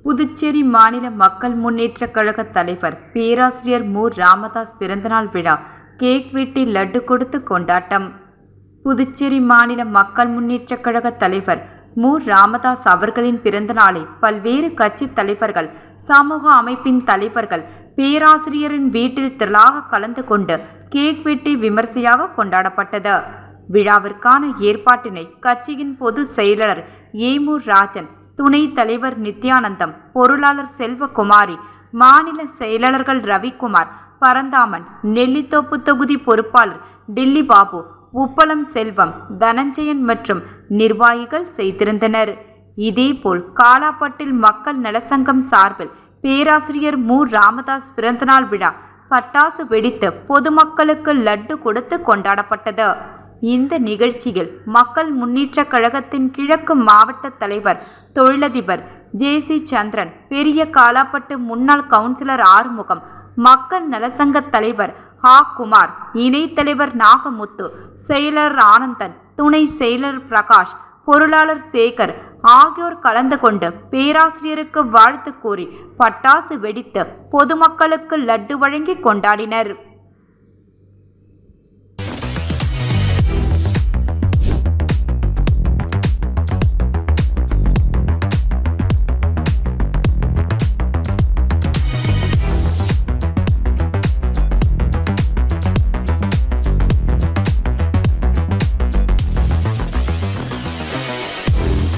புதுச்சேரி மாநில மக்கள் முன்னேற்றக் கழக தலைவர் பேராசிரியர் மு. ராமதாஸ் பிறந்தநாள் விழா கேக் வெட்டி லட்டு கொடுத்து கொண்டாட்டம். புதுச்சேரி மாநில மக்கள் முன்னேற்றக் கழக தலைவர் மு. ராமதாஸ் அவர்களின் பிறந்தநாளை பல்வேறு கட்சி தலைவர்கள், சமூக அமைப்பின் தலைவர்கள் பேராசிரியரின் வீட்டில் திரளாக கலந்து கொண்டு கேக் வெட்டி விமர்சையாக கொண்டாடப்பட்டது. விழாவிற்கான ஏற்பாட்டினை கட்சியின் பொதுச் செயலாளர் ஏ. மு. ராஜன், துணைத் தலைவர் நித்யானந்தம், பொருளாளர் செல்வகுமாரி, மாநில செயலாளர்கள் ரவிக்குமார், பரந்தாமன், நெல்லித்தோப்பு தொகுதி பொறுப்பாளர் டில்லி பாபு, உப்பளம் செல்வம், தனஞ்சயன் மற்றும் நிர்வாகிகள் செய்திருந்தனர். இதேபோல் காலாப்பட்டில் மக்கள் நலச்சங்கம் சார்பில் பேராசிரியர் மு. ராமதாஸ் பிறந்தநாள் விழா பட்டாசு வெடித்து பொதுமக்களுக்கு லட்டு கொடுத்து கொண்டாடப்பட்டது. இந்த நிகழ்ச்சியில் மக்கள் முன்னேற்றக் கழகத்தின் கிழக்கு மாவட்ட தலைவர் தொழிலதிபர் ஜே. சி. சந்திரன், பெரிய காலாப்பட்டு முன்னாள் கவுன்சிலர் ஆறுமுகம், மக்கள் நலசங்க தலைவர் ஆ. குமார், இணைத் தலைவர் நாகமுத்து, செயலர் ஆனந்தன், துணை செயலர் பிரகாஷ், பொருளாளர் சேகர் ஆகியோர் கலந்து கொண்டு பேராசிரியருக்கு வாழ்த்து கூறி பட்டாசு வெடித்து பொதுமக்களுக்கு லட்டு வழங்கி கொண்டாடினர்.